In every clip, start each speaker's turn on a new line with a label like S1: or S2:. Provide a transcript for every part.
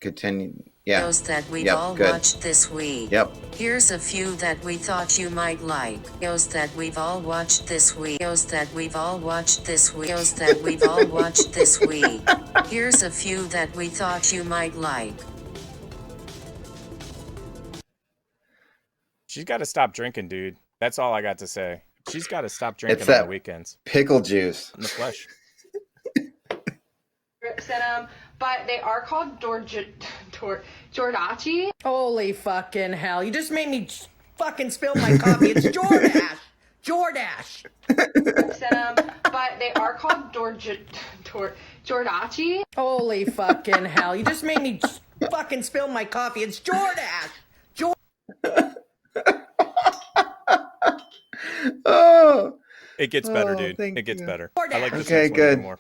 S1: continue. Yeah.
S2: Those that we've all watched this week.
S1: Yep.
S2: Here's a few that we thought you might like. Those that we've all watched this week. Those that we've all watched this week. Those that we've all watched this week. Here's a few that we thought you might like.
S3: She's got to stop drinking, dude. That's all I got to say. She's got to stop drinking
S1: It's
S3: on the weekends.
S1: Pickle juice.
S3: In the flesh.
S4: But they are called Jordachi.
S5: Holy fucking hell. You just made me fucking spill my coffee. It's Jordash. Jordash.
S4: But they are called Jordachi.
S5: Holy fucking hell. You just made me fucking spill my coffee. It's Jordash.
S1: Oh.
S3: It gets better, dude. It gets better. I like this
S1: Okay,
S3: next
S1: good.
S3: one more.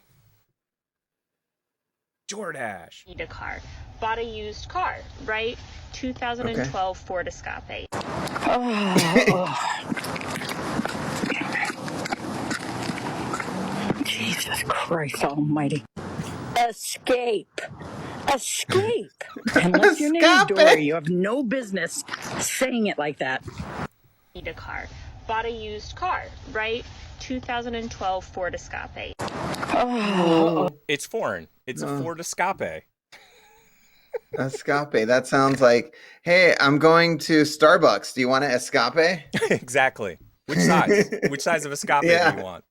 S3: Jordash.
S6: Need a car. Bought a used car, right? 2012 Ford Escape.
S7: Jesus Christ almighty. Escape. Escape. Unless your name's Dory, you have no business saying it like that.
S6: Need a car. Bought a used car, right? 2012 Ford Escape.
S3: It's foreign. It's a Ford Escape.
S1: Escape. That sounds like, hey, I'm going to Starbucks. Do you want to escape?
S3: Exactly. Which size? Which size of Escape do you want?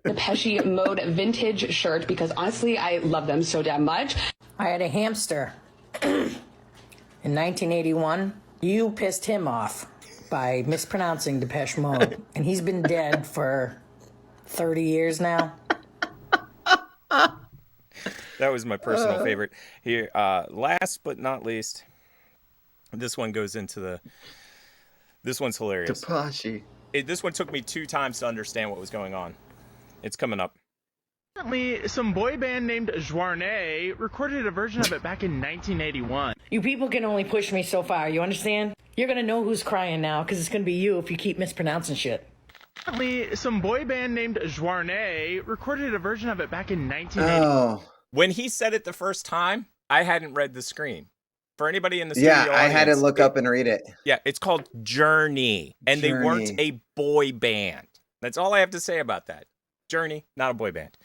S8: Depeche Mode vintage shirt because honestly, I love them so damn much.
S5: I had a hamster in 1981. You pissed him off by mispronouncing Depeche Mode, and he's been dead for 30 years now.
S3: That was my personal favorite. Here, last but not least, this one goes into the. This one's hilarious.
S1: Depeche.
S3: This one took me 2 times to understand what was going on. It's coming up.
S9: Apparently, some boy band named Joarnay recorded a version of it back in 1981.
S5: You people can only push me so far, you understand? You're gonna know who's crying now, because it's gonna be you if you keep mispronouncing shit.
S9: Apparently, some boy band named Joarnay recorded a version of it back in 1980.
S3: When he said it the first time, I hadn't read the screen. For anybody in the studio
S1: Yeah, I had to
S3: audience,
S1: look up and read it.
S3: Yeah, it's called Journey, and they weren't a boy band. That's all I have to say about that. Journey, not a boy band.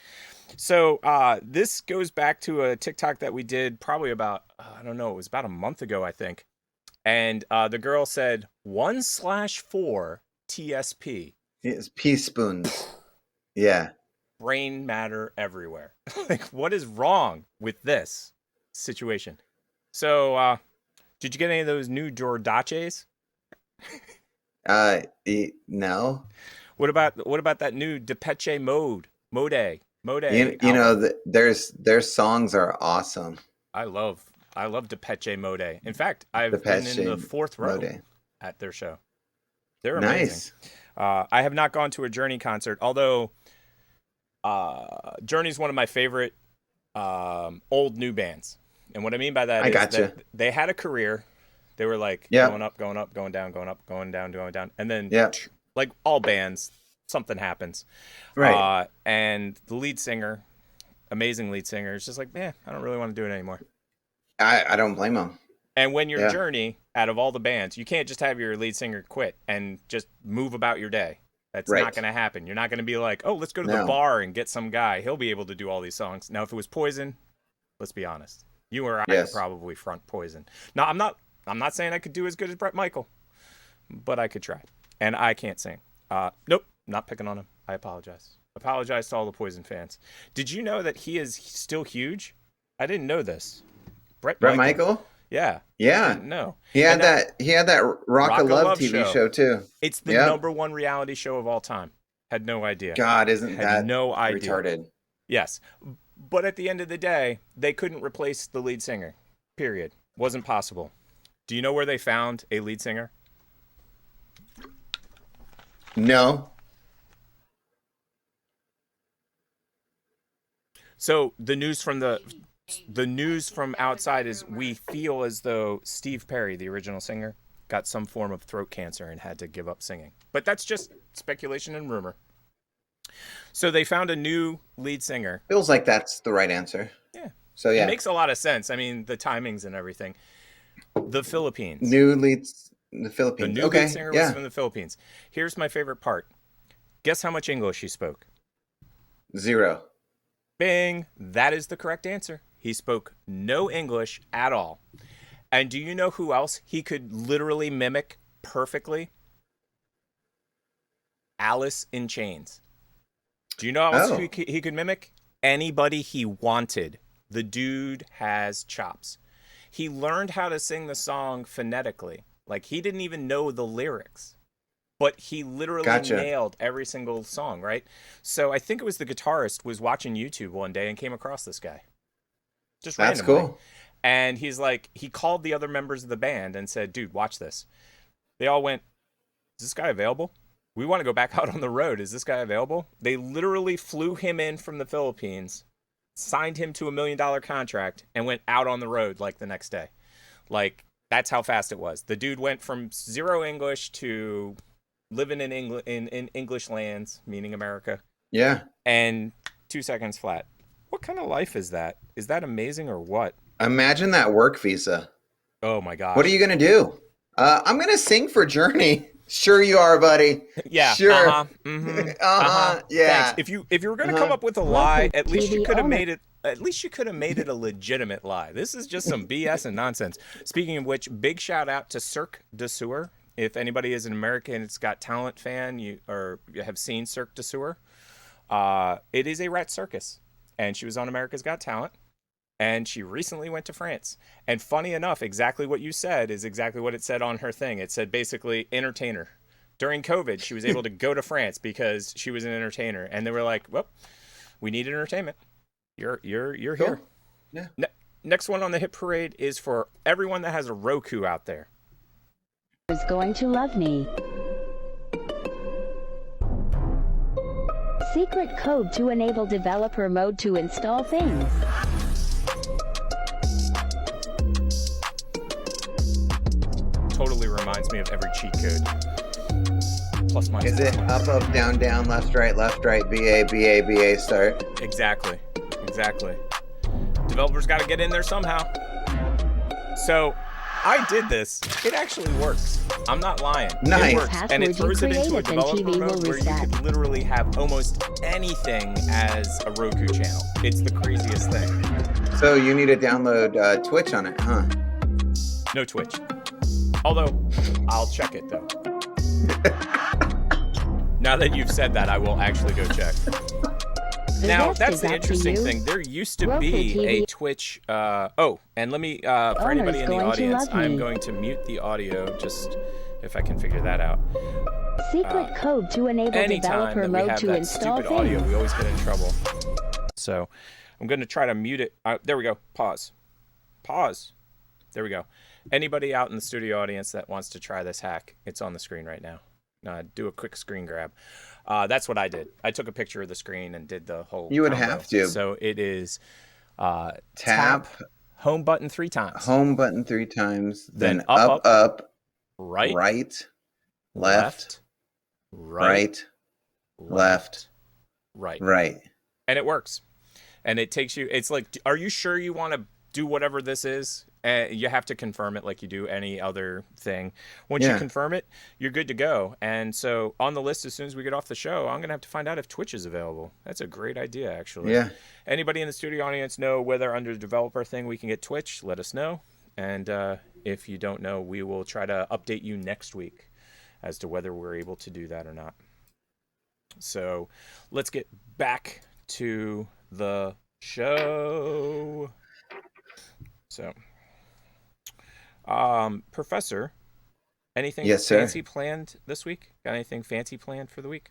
S3: So this goes back to a TikTok that we did probably about, I don't know, it was about a month ago, I think. And the girl said 1/4 TSP.
S1: It's pea spoons. Yeah.
S3: Brain matter everywhere. Like, what is wrong with this situation? So, did you get any of those new Jordaches?
S1: No.
S3: What about that new Depeche Mode? Mode.
S1: You know, their songs are awesome.
S3: I love Depeche Mode. In fact, I've been in the 4th row at their show. They're amazing. Nice. I have not gone to a Journey concert, although Journey's one of my favorite old new bands. And what I mean by that is that they had a career. They were like going up, going up, going down, going up, going down, going down. And then like all bands, something happens. Right. And the lead singer, amazing lead singer, is just like, I don't really want to do it anymore.
S1: I don't blame them.
S3: And when you're Journey, out of all the bands, you can't just have your lead singer quit and just move about your day. That's not going to happen. You're not going to be like, oh, let's go to the bar and get some guy. He'll be able to do all these songs. Now, if it was Poison, let's be honest. You or I could probably front Poison. Now, I'm not saying I could do as good as Bret Michael, but I could try. And I can't sing. Nope, not picking on him. I apologize. Apologize to all the Poison fans. Did you know that he is still huge? I didn't know this. Bret Michael? Yeah.
S1: Yeah.
S3: No.
S1: He had that Rock of Love TV show too.
S3: It's the #1 reality show of all time. Had no idea.
S1: God, isn't that
S3: no idea.
S1: Retarded?
S3: Yes. But at the end of the day, they couldn't replace the lead singer. Period. Wasn't possible. Do you know where they found a lead singer?
S1: No.
S3: So the news from outside is we feel as though Steve Perry, the original singer, got some form of throat cancer and had to give up singing. But that's just speculation and rumor. So they found a new lead singer.
S1: Feels like that's the right answer.
S3: Yeah.
S1: So yeah,
S3: it makes a lot of sense. I mean, the timings and everything. The Philippines.
S1: New leads in the
S3: The
S1: Philippines.
S3: new
S1: Okay,
S3: lead singer was
S1: yeah,
S3: from the Philippines. Here's my favorite part. Guess how much English he spoke?
S1: 0.
S3: Bing! That is the correct answer. He spoke no English at all. And do you know who else he could literally mimic perfectly? Alice in Chains. Do you know else who he could mimic? Anybody he wanted. The dude has chops. He learned how to sing the song phonetically. Like, he didn't even know the lyrics. But he literally nailed every single song, right? So I think it was the guitarist was watching YouTube one day and came across this guy. Just randomly. That's cool. And he's like, he called the other members of the band and said, dude, watch this. They all went, is this guy available? We want to go back out on the road. Is this guy available? They literally flew him in from the Philippines, signed him to $1 million contract, and went out on the road like the next day. Like, that's how fast it was. The dude went from 0 English to living in English lands, meaning America.
S1: Yeah.
S3: And 2 seconds flat. What kind of life is that? Is that amazing or what?
S1: Imagine that work visa.
S3: Oh my gosh.
S1: What are you going to do? I'm going to sing for Journey. Sure you are, buddy.
S3: Yeah.
S1: Sure.
S3: Thanks.
S1: Yeah.
S3: If you were going to come up with a lie, at least you could have made it. At least you could have made it a legitimate lie. This is just some BS and nonsense. Speaking of which, big shout out to Cirque du Soleil. If anybody is an American's Got Talent fan, you have seen Cirque du Soleil. It is a rat circus, and she was on America's Got Talent. And she recently went to France. And funny enough, exactly what you said is exactly what it said on her thing. It said basically entertainer. During COVID, she was able to go to France because she was an entertainer. And they were like, well, we need entertainment. You're cool. Here.
S1: Yeah.
S3: Next one on the hit parade is for everyone that has a Roku out there.
S10: Is going to love me. Secret code to enable developer mode to install things.
S3: Totally reminds me of every cheat code. Plus minus.
S1: Is it up, up, down, down, left, right, BA, BA, BA, start?
S3: Exactly. Developers got to get in there somehow. So I did this. It actually works. I'm not lying.
S1: Nice.
S3: It works. And it throws it into a developer mode where you could literally have almost anything as a Roku channel. It's the craziest thing.
S1: So you need to download Twitch on it, huh?
S3: No Twitch. Although, I'll check it, though. Now that you've said that, I will actually go check. Now, that's the interesting thing. There used to be a Twitch... and let me... for anybody in the audience, I'm going to mute the audio, just if I can figure that out.
S10: Secret code to enable developer mode to install
S3: stupid audio, we always get in trouble. So, I'm going to try to mute it. There we go. Pause. There we go. Anybody out in the studio audience that wants to try this hack, it's on the screen right now. Do a quick screen grab. That's what I did. I took a picture of the screen and did the whole
S1: You would
S3: combo.
S1: have to.
S3: So it is
S1: tap
S3: home button 3 times.
S1: Home button 3 times. Then
S3: up,
S1: right,
S3: left,
S1: right, left, right.
S3: And it works. And it takes you, it's like, are you sure you want to do whatever this is? You have to confirm it like you do any other thing. Once you confirm it, you're good to go. And so on the list, as soon as we get off the show, I'm going to have to find out if Twitch is available. That's a great idea, actually.
S1: Yeah.
S3: Anybody in the studio audience know whether under the developer thing we can get Twitch? Let us know. And if you don't know, we will try to update you next week as to whether we're able to do that or not. So let's get back to the show. So... Professor, anything fancy planned this week? Got anything fancy planned for the week?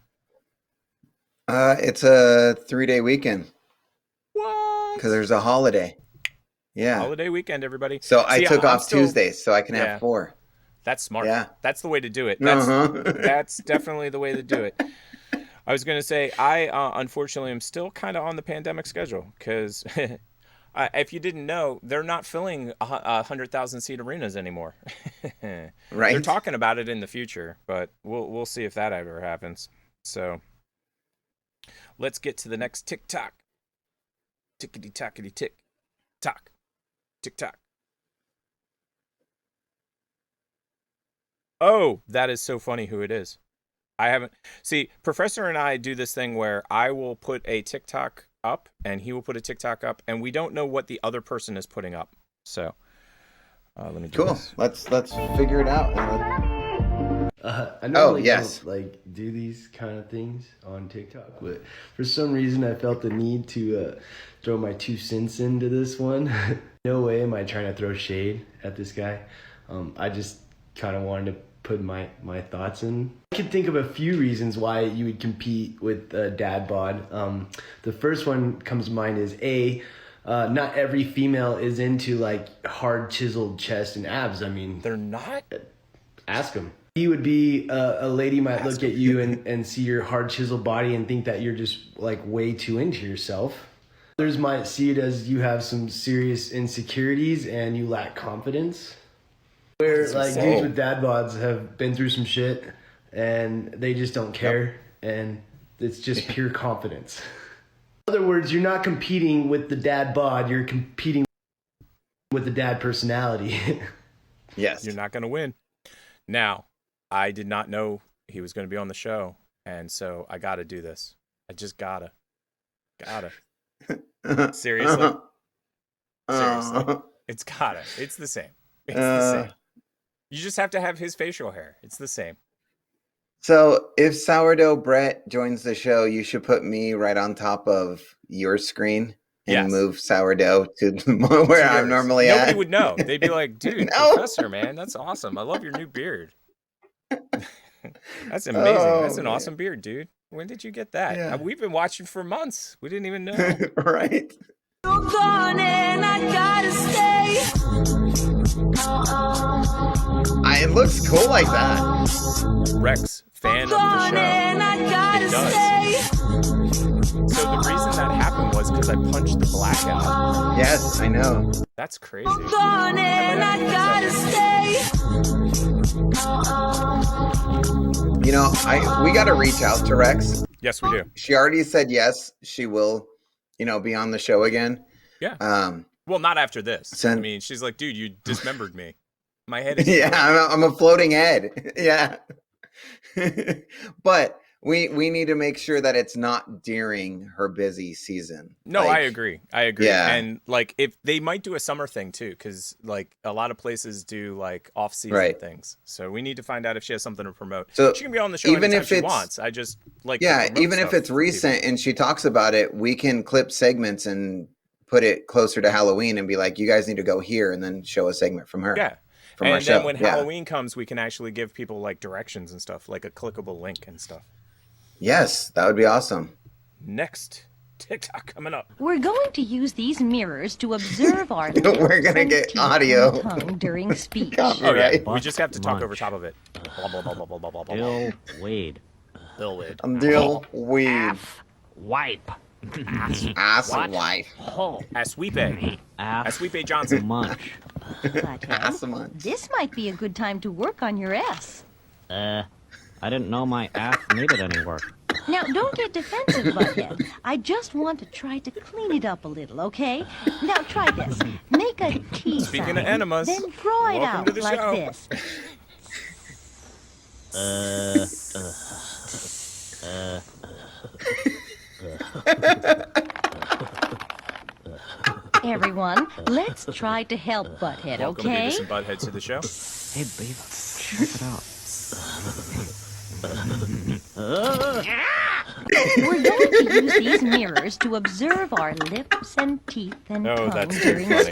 S1: It's a 3-day weekend.
S3: What?
S1: Because there's a holiday. Yeah.
S3: Holiday weekend, everybody.
S1: So I took off Tuesdays so I can have 4.
S3: That's smart.
S1: Yeah.
S3: That's the way to do it. That's definitely the way to do it. I was going to say, I unfortunately am still kind of on the pandemic schedule because... if you didn't know, they're not filling 100,000 seat arenas anymore.
S1: Right.
S3: They're talking about it in the future, but we'll see if that ever happens. So let's get to the next TikTok. Tickety-tackety-tick. TikTok. TikTok. Oh, that is so funny who it is. I haven't... See, Professor and I do this thing where I will put a TikTok up, and he will put a TikTok up, and we don't know what the other person is putting up. So, let me do this.
S1: Let's figure it out.
S11: I normally don't like do these kind of things on TikTok, but for some reason I felt the need to throw my 2 cents into this one. No way am I trying to throw shade at this guy. I just kind of wanted to put my thoughts in. I can think of a few reasons why you would compete with dad bod. The first one comes to mind is not every female is into like hard chiseled chest and abs. I mean,
S3: they're not.
S11: Ask them. You would be a lady might look at you and see your hard chiseled body and think that you're just like way too into yourself. Others might see it as you have some serious insecurities and you lack confidence. Where like dudes with dad bods have been through some shit and they just don't care, and it's just pure confidence. In other words, you're not competing with the dad bod, you're competing with the dad personality.
S3: Yes. You're not going to win. Now, I did not know he was going to be on the show, and so I got to do this. I just gotta. Seriously? Seriously. It's gotta. It's the same. It's the same. You just have to have his facial hair. It's the same.
S1: So if Sourdough Brett joins the show, you should put me right on top of your screen and move Sourdough to where I'm normally at.
S3: Nobody would know. They'd be like, dude, Professor, man, that's awesome. I love your new beard. That's amazing. That's an awesome beard, dude. When did you get that?
S1: Yeah.
S3: We've been watching for months. We didn't even know.
S1: Right.
S12: You're gone and I gotta stay.
S1: It looks cool like that.
S3: Rex, fan of the show. It does. So the reason that happened was because I punched the black out.
S1: Yes, I know.
S3: That's crazy.
S12: Gone and I gotta stay.
S1: You know, we got to reach out to Rex.
S3: Yes, we do.
S1: She already said yes, she will, be on the show again.
S3: Yeah. Well, not after this. I mean, she's like, dude, you dismembered me. My head is...
S1: Yeah, I'm a floating head. Yeah. But we need to make sure that it's not during her busy season.
S3: No, I agree.
S1: Yeah.
S3: And like, if they might do a summer thing too, because like a lot of places do like off-season things. So we need to find out if she has something to promote. So she can be on the show even if she wants. I just like
S1: even if it's recent and she talks about it, we can clip segments and put it closer to Halloween and be like, you guys need to go here, and then show a segment from her.
S3: Yeah. And then when Halloween comes, we can actually give people like directions and stuff, like a clickable link and stuff.
S1: Yes, that would be awesome.
S3: Next TikTok coming up.
S10: We're going to use these mirrors to observe our
S1: We're going to get audio
S10: tongue during speech.
S3: Oh, yeah. We just have to talk over top of it. Blah, blah, blah, blah, blah, blah, blah, blah.
S13: Bill Wade.
S3: Bill Wade.
S1: Bill Wade.
S13: Wipe.
S1: Ass wipe.
S3: Asweepe. Asweepe Johnson.
S13: Munch.
S10: This might be a good time to work on your S.
S13: I didn't know my ass needed any work.
S10: Now, don't get defensive, Butthead. I just want to try to clean it up a little, okay? Now, try this. Make a T
S3: Speaking
S10: sign,
S3: of enemas,
S10: then draw it
S3: welcome
S10: out
S3: to the
S10: like
S3: show.
S10: this. Everyone, let's try to help Butthead,
S3: Welcome
S10: okay?
S3: Beavis and Butthead to the show.
S13: Hey, babe, check it out.
S10: We're going to use these mirrors to observe our lips and teeth and tongue during
S3: funny.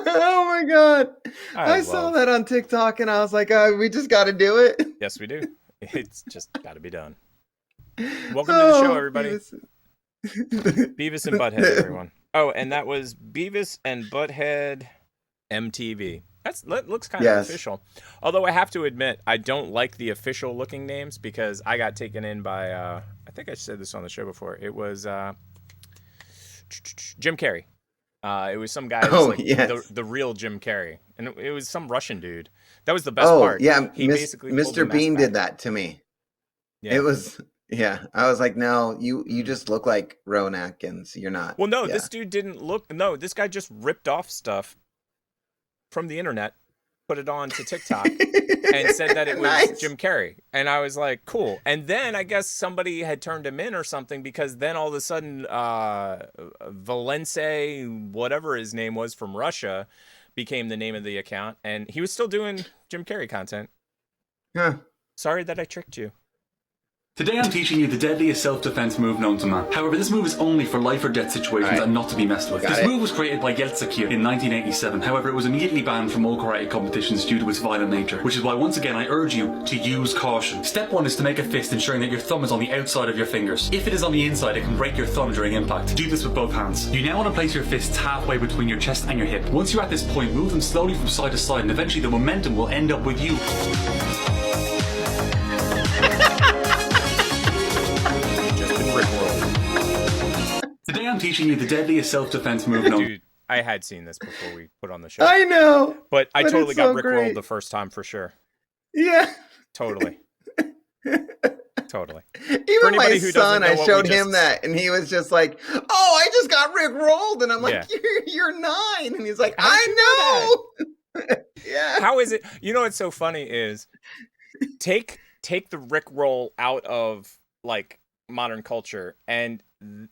S1: Oh my God. I saw that on TikTok and I was like, we just got to do it.
S3: Yes, we do. It's just got to be done. Welcome to the show, everybody. Beavis and Butthead, everyone. Oh, and that was Beavis and Butthead MTV. That looks kind of official. Although I have to admit, I don't like the official looking names because I got taken in by, I think I said this on the show before. It was Jim Carrey. It was some guy, the real Jim Carrey. And it was some Russian dude. That was the best part.
S1: Yeah,
S3: he basically
S1: Mr. Bean did that to me.
S3: Yeah.
S1: It was Yeah, I was like, no, you just look like Rowan Atkins. You're not.
S3: Well, no, this dude didn't look. No, this guy just ripped off stuff from the internet, put it on to TikTok, and said that it was Jim Carrey. And I was like, cool. And then I guess somebody had turned him in or something, because then all of a sudden, Valence, whatever his name was from Russia, became the name of the account, and he was still doing Jim Carrey content.
S1: Yeah.
S3: Sorry that I tricked you.
S14: Today I'm teaching you the deadliest self-defense move known to man. However, this move is only for life or death situations and not to be messed with. This move was created by Yeltsin in 1987. However, it was immediately banned from all karate competitions due to its violent nature, which is why once again I urge you to use caution. Step 1 is to make a fist, ensuring that your thumb is on the outside of your fingers. If it is on the inside, it can break your thumb during impact. Do this with both hands. You now want to place your fists halfway between your chest and your hip. Once you're at this point, move them slowly from side to side, and eventually the momentum will end up with you. Today I'm teaching you the deadliest self-defense move known.
S3: Dude, I had seen this before we put on the show.
S1: I know.
S3: But I totally got
S1: so
S3: rickrolled the first time for sure.
S1: Yeah.
S3: Totally. Totally.
S1: Even my son, I showed him that, and he was just like, oh, I just got rickrolled. And I'm like, you're 9. And he's like, I know. Yeah.
S3: How is it? You know what's so funny is take the rickroll out of like modern culture, and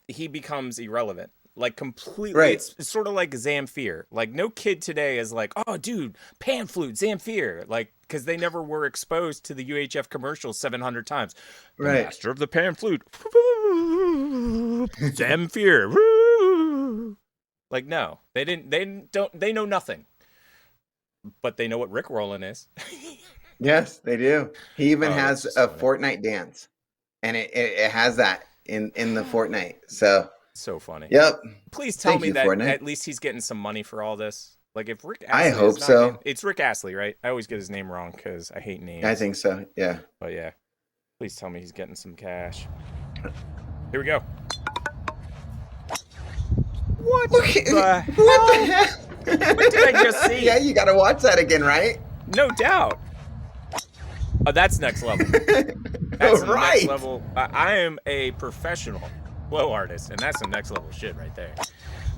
S3: he becomes irrelevant, like completely.
S1: Right.
S3: It's sort of like Zamfir. Like no kid today is like, oh dude, pan flute, Zamfir, like, because they never were exposed to the UHF commercials 700 times. The
S1: right.
S3: Master of the pan flute, Zamfir. Like no, they didn't. They know nothing, but they know what rickrolling is.
S1: Yes, they do. He even has a Fortnite dance, and it has that in the Fortnite. So
S3: funny.
S1: Yep.
S3: Please tell me that
S1: Fortnite.
S3: at least he's getting some money for all this. Like if Rick Astley
S1: I hope so.
S3: It's Rick Astley, right? I always get his name wrong because I hate names.
S1: I think so. Yeah.
S3: But yeah, please tell me he's getting some cash. Here we go. What the hell? What did I just see?
S1: Yeah, you got to watch that again, right?
S3: No doubt. Oh, that's next level. That's next level. I am a professional flow artist, and that's some next level shit right there.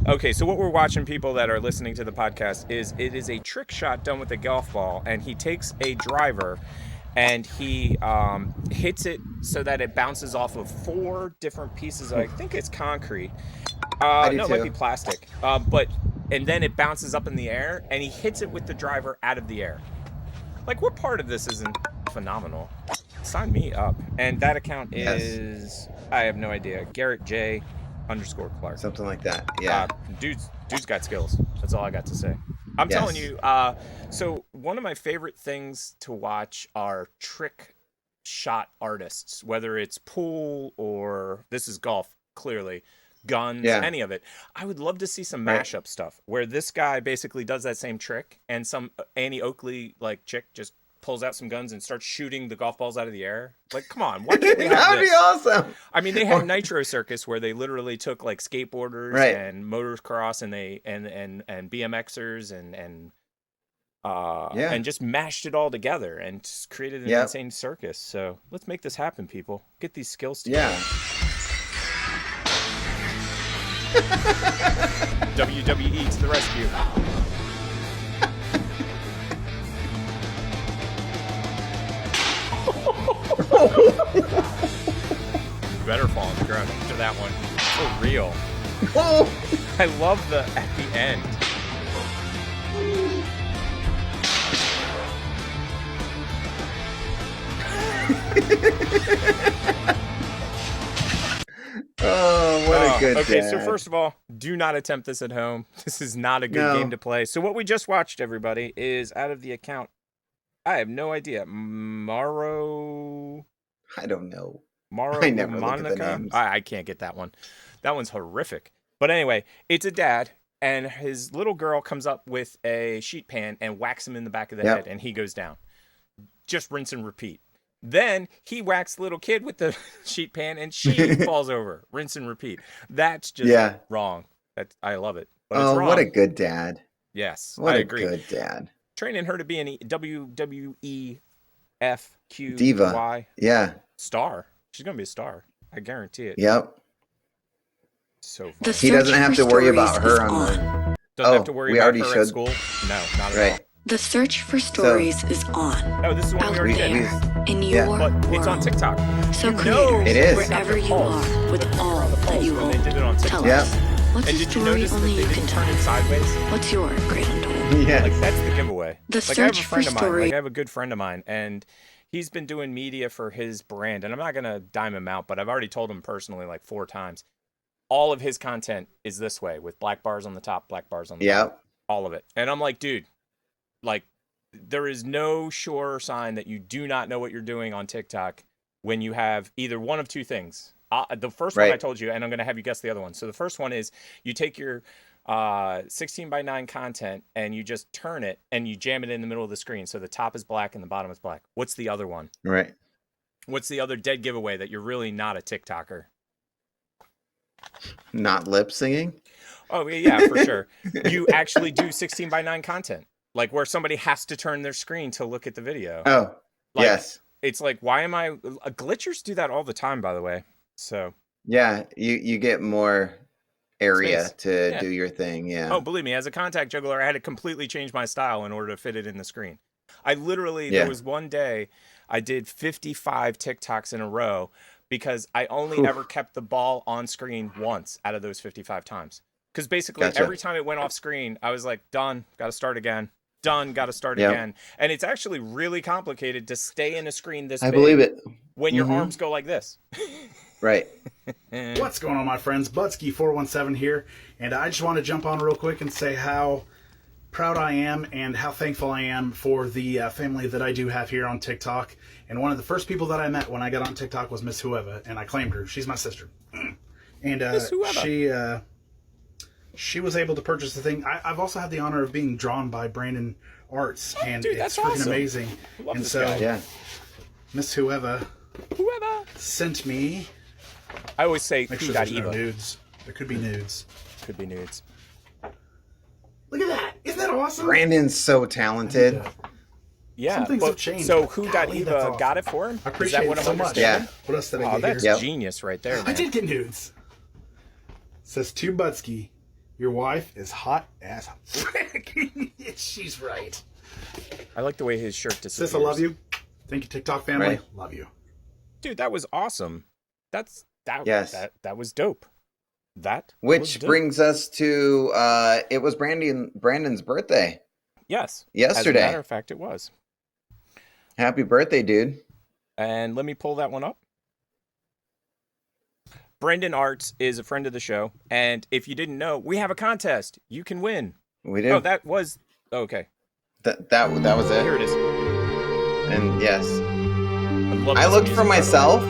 S3: Okay, so what we're watching, people that are listening to the podcast, is it is a trick shot done with a golf ball, and he takes a driver and he hits it so that it bounces off of 4 different pieces of, I think it's concrete. No, it might be plastic. And then it bounces up in the air, and he hits it with the driver out of the air. Like, what part of this isn't phenomenal? Sign me up. And that account is, I have no idea, Garrett J _Clark.
S1: Something like that, yeah.
S3: Dude's got skills. That's all I got to say. I'm telling you, so one of my favorite things to watch are trick shot artists, whether it's pool or, this is golf, clearly, guns, any of it. I would love to see some mashup stuff where this guy basically does that same trick, and some Annie Oakley like chick just pulls out some guns and starts shooting the golf balls out of the air. Like, come on, why can't we have
S1: that would be awesome.
S3: I mean, they had Nitro Circus where they literally took like skateboarders and motocross and and BMXers and just mashed it all together and just created an insane circus. So let's make this happen, people. Get these skills together.
S1: Yeah.
S3: WWE to the rescue. You better fall on the ground after that one. For real. I love the at the end.
S1: Oh, what a good
S3: Okay,
S1: dad.
S3: so first of all, do not attempt this at home. This is not a good game to play. So what we just watched, everybody, is out of the account. I have no idea. Maro.
S1: I don't know.
S3: Maro.
S1: I never look at the
S3: Monica.
S1: names.
S3: I can't get that one. That one's horrific. But anyway, it's a dad, and his little girl comes up with a sheet pan and whacks him in the back of the head, and he goes down. Just rinse and repeat. Then he whacks the little kid with the sheet pan, and she falls over. Rinse and repeat. That's just wrong. I love it. But it's wrong.
S1: What a good dad.
S3: Yes,
S1: What
S3: I
S1: a
S3: agree.
S1: good dad.
S3: Training her to be an WWE FQ
S1: Diva. Yeah.
S3: star. She's gonna be a star. I guarantee it.
S1: Yep.
S3: So
S1: he doesn't have to worry about her on the.
S3: Doesn't have to worry about her at school. No, not at all.
S15: The search for stories is on.
S3: Oh, this is one we already did.
S15: In your world.
S3: It's on TikTok.
S15: So creators,
S1: it is.
S15: wherever you are, with all that you hold, tell us. What's a story only you can tell? What's your great untold?
S1: Yeah,
S3: like that's the giveaway.
S15: The
S3: like I have a
S15: search
S3: friend
S15: for
S3: of mine.
S15: story.
S3: Like I have a good friend of mine, and he's been doing media for his brand. And I'm not gonna dime him out, but I've already told him personally like 4 times. All of his content is this way, with black bars on the top, black bars on the bottom. All of it. And I'm like, dude, like, there is no sure sign that you do not know what you're doing on TikTok when you have either one of two things. The first one I told you, and I'm going to have you guess the other one. So the first one is you take your 16:9 content and you just turn it and you jam it in the middle of the screen. So the top is black and the bottom is black. What's the other one?
S1: Right.
S3: What's the other dead giveaway that you're really not a TikToker?
S1: Not lip singing?
S3: Oh, yeah, for sure. You actually do 16:9 content, like where somebody has to turn their screen to look at the video.
S1: Oh,
S3: like,
S1: yes.
S3: It's like, why am I... glitchers do that all the time, by the way. So
S1: yeah, you get more area
S3: space
S1: to do your thing. Yeah.
S3: Oh, believe me, as a contact juggler, I had to completely change my style in order to fit it in the screen. I literally, there was one day I did 55 TikToks in a row because I only ever kept the ball on screen once out of those 55 times. Because basically every time it went off screen, I was like, done, got to start again. Done, got to start again. And it's actually really complicated to stay in a screen this big.
S1: I believe it.
S3: When your arms go like this.
S1: Right.
S16: What's going on, my friends? Budsky417 here. And I just want to jump on real quick and say how proud I am and how thankful I am for the family that I do have here on TikTok. And one of the first people that I met when I got on TikTok was Miss Whoever, and I claimed her. She's my sister. And she was able to purchase the thing. I've also had the honor of being drawn by Brandon Arts, and
S3: dude,
S16: it's
S3: that's
S16: freaking
S3: awesome.
S16: amazing.
S3: Love
S16: And
S3: this
S16: so,
S3: guy.
S16: Miss Whoever sent me.
S3: I always say,
S16: make sure there's no nudes. There could be nudes.
S3: Could be nudes.
S16: Look at that! Isn't that awesome?
S1: Brandon's so talented.
S3: Yeah.
S16: Some things have changed.
S3: So who got
S16: Golly,
S3: Eva
S16: that's awesome.
S3: got it for him?
S16: I
S3: Is
S16: appreciate
S3: that what
S16: it
S3: I'm
S16: so much.
S3: understanding?
S16: What else did I
S3: Oh,
S16: get
S3: that's
S16: here?
S3: genius right there, man.
S16: I did get nudes. Says to Budsky, your wife is hot as frick. She's right.
S3: I like the way his shirt disappears.
S16: Sis, I love you. Thank you, TikTok family.
S1: Right.
S16: Love you.
S3: Dude, that was awesome. That was dope.
S1: Which brings us to it was Brandon's birthday.
S3: Yes.
S1: Yesterday.
S3: As a matter of fact, it was.
S1: Happy birthday, dude.
S3: And let me pull that one up. Brandon Arts is a friend of the show, and if you didn't know, we have a contest. You can win.
S1: We do.
S3: Oh, that was okay.
S1: That was it.
S3: Here it is.
S1: And yes,
S3: I
S1: looked for myself,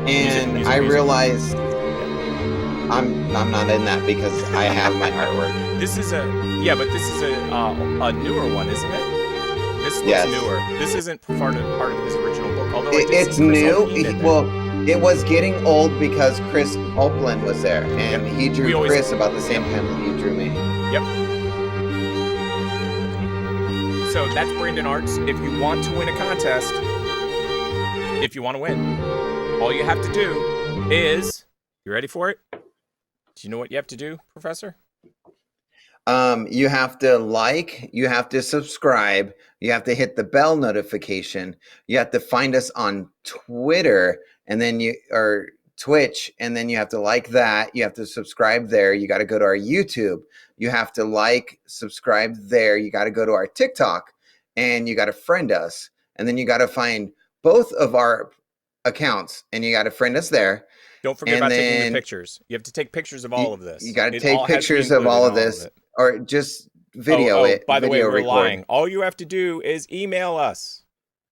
S1: and I realized I'm not in that because I have my artwork.
S3: This is a newer one, isn't it? This looks newer. This isn't part of his original book, although
S1: it's new. It was getting old because Chris Oakland was there, and he drew Chris about the same time that he drew me.
S3: Yep. So that's Brandon Arts. If you want to win a contest, if you want to win, all you have to do is, you ready for it? Do you know what you have to do, Professor?
S1: You have to like, you have to subscribe, you have to hit the bell notification, you have to find us on Twitter, and then or Twitch, and then you have to like that, you have to subscribe there, you got to go to our YouTube, you have to like, subscribe there, you got to go to our TikTok, and you got to friend us, and then you got to find both of our accounts, and you got to friend us there.
S3: Don't forget about taking the pictures. You have to take pictures of all of this.
S1: You got to take pictures of all of this, or just video it.
S3: By the way, we're lying. All you have to do is email us.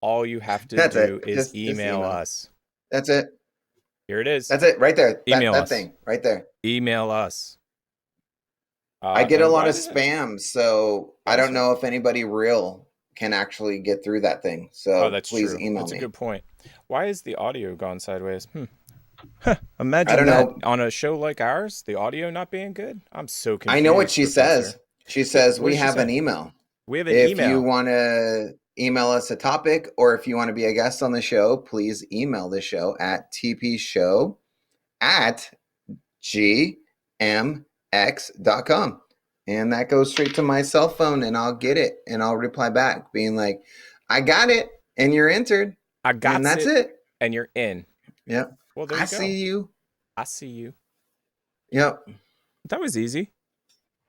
S3: All you have to do is email us.
S1: That's it.
S3: Here it is.
S1: That's it, right there.
S3: Email
S1: that
S3: us.
S1: Thing, right there.
S3: Email us.
S1: I get a lot of spam, so I don't know if anybody real can actually get through that thing. So please email me.
S3: That's a good point. Why is the audio gone sideways? Imagine that on a show like ours, the audio not being good. I'm so confused.
S1: I know what she says. She says we have an email.
S3: We have an email.
S1: If you want to email us a topic, or if you want to be a guest on the show, please email the show at tpshow@gmx.com. And that goes straight to my cell phone, and I'll get it, and I'll reply back being like, I got it, and you're entered.
S3: I got it.
S1: And that's it.
S3: And you're in.
S1: Yep.
S3: Well, there you
S1: I
S3: go.
S1: see you.
S3: I see you.
S1: Yep.
S3: That was easy.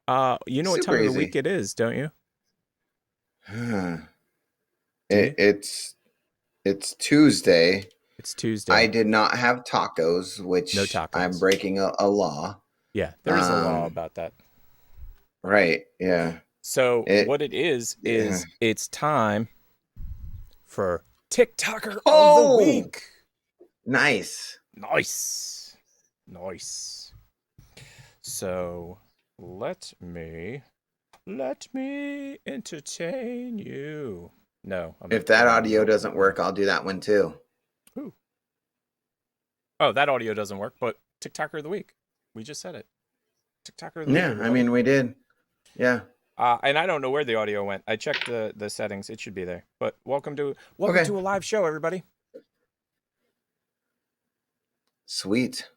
S3: You know what
S1: Super
S3: time of the
S1: easy.
S3: week it is, don't you?
S1: It's Tuesday.
S3: It's Tuesday.
S1: I did not have tacos, which
S3: No tacos.
S1: I'm breaking a law.
S3: Yeah, there is a law about that.
S1: Right, yeah.
S3: So what it is it's time for TikToker of the week.
S1: Nice.
S3: So let me entertain you. No.
S1: If that audio doesn't work, I'll do that one too.
S3: Ooh. Oh, that audio doesn't work, but TikToker of the week. We just said it. TikToker of the week.
S1: Yeah, I mean, we did. Yeah.
S3: And I don't know where the audio went. I checked the settings. It should be there. But welcome to a live show, everybody.
S1: Sweet.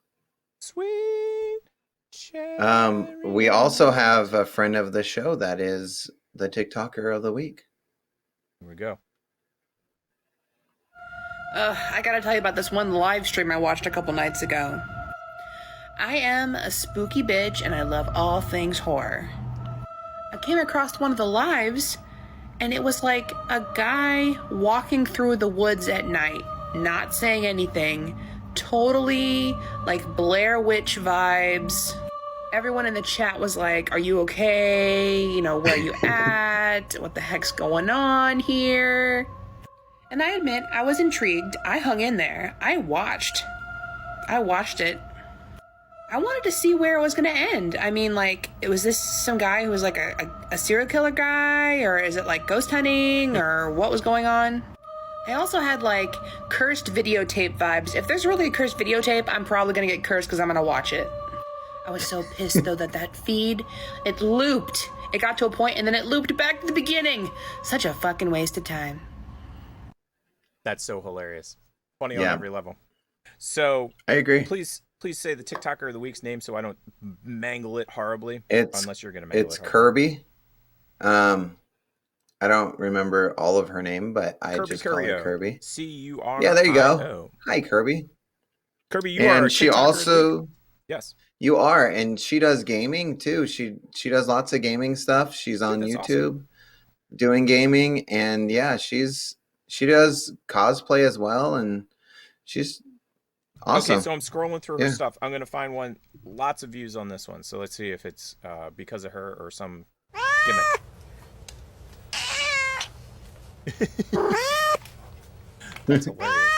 S3: Cherry.
S1: We also have a friend of the show that is the TikToker of the week.
S3: Here we go.
S8: I gotta tell you about this one live stream I watched a couple nights ago. I am a spooky bitch and I love all things horror. I came across one of the lives and it was like a guy walking through the woods at night, not saying anything, totally like Blair Witch vibes. Everyone in the chat was like, are you okay? You know, where are you at? What the heck's going on here? And I admit, I was intrigued. I hung in there. I watched it. I wanted to see where it was going to end. I mean, like, was this some guy who was like a serial killer guy? Or is it like ghost hunting? Or what was going on? I also had like cursed videotape vibes. If there's really a cursed videotape, I'm probably going to get cursed because I'm going to watch it. I was so pissed though that feed, it looped. It got to a point and then it looped back to the beginning. Such a fucking waste of time.
S3: That's so hilarious. Funny on every level. So
S1: I agree.
S3: Please say the TikToker of the week's name so I don't mangle it horribly. Unless you're gonna mangle it.
S1: It's Kirby. I don't remember all of her name, but I just call her Kirby.
S3: C-U-R.
S1: Yeah, there you go. Hi, Kirby.
S3: Kirby, you are.
S1: And she also.
S3: Yes.
S1: You are, and she does gaming too. She does lots of gaming stuff. She's on YouTube doing gaming, and yeah, she does cosplay as well, and she's awesome.
S3: Okay, so I'm scrolling through her stuff. I'm gonna find one. Lots of views on this one, so let's see if it's because of her or some gimmick. That's hilarious.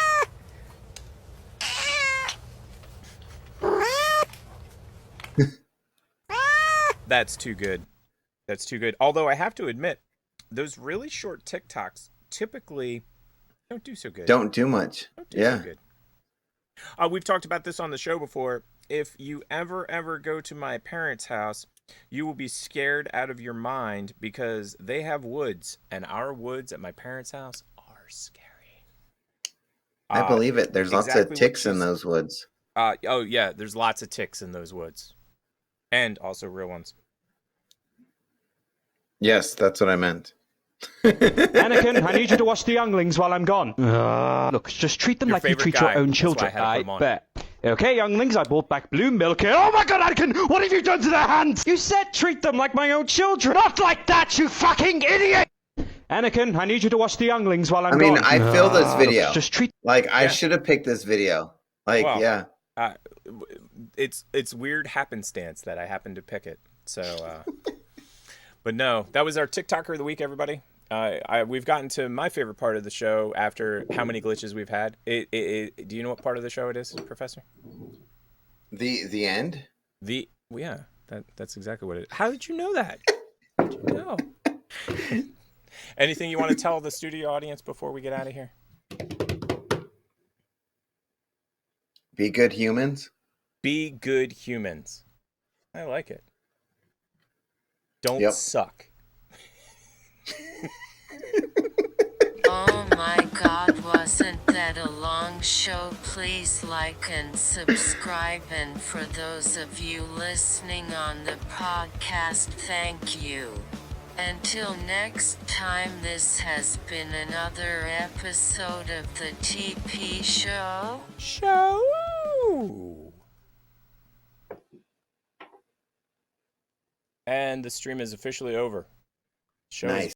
S3: That's too good. That's too good. Although I have to admit, those really short TikToks typically don't do so good.
S1: Don't do much.
S3: So good. We've talked about this on the show before. If you ever go to my parents' house, you will be scared out of your mind because they have woods, and our woods at my parents' house are scary.
S1: I believe it. There's lots of ticks in those woods.
S3: Oh yeah, there's lots of ticks in those woods. And also real ones.
S1: Yes, that's what I meant.
S17: Anakin, I need you to watch the younglings while I'm gone. Look, just treat them like you treat your own children. I bet. Okay, younglings, I brought back blue milk here. Oh my god, Anakin, what have you done to their hands? You said treat them like my own children. Not like that, you fucking idiot! Anakin, I need you to watch the younglings while I'm gone.
S1: I feel this video.
S17: Look, just treat.
S1: Like, I should have picked this video. Like,
S3: well, it's weird happenstance that I happened to pick it. So, but no, that was our TikToker of the week, everybody. We've gotten to my favorite part of the show after how many glitches we've had. Do you know what part of the show it is, Professor?
S1: The end?
S3: Yeah, that's exactly what it is. How did you know that? How did you know? Anything you want to tell the studio audience before we get out of here?
S1: Be good humans.
S3: Be good humans. I like it. Don't suck.
S2: show, please like and subscribe. And for those of you listening on the podcast, thank you. Until next time, this has been another episode of the TP Show.
S3: And the stream is officially over. Show is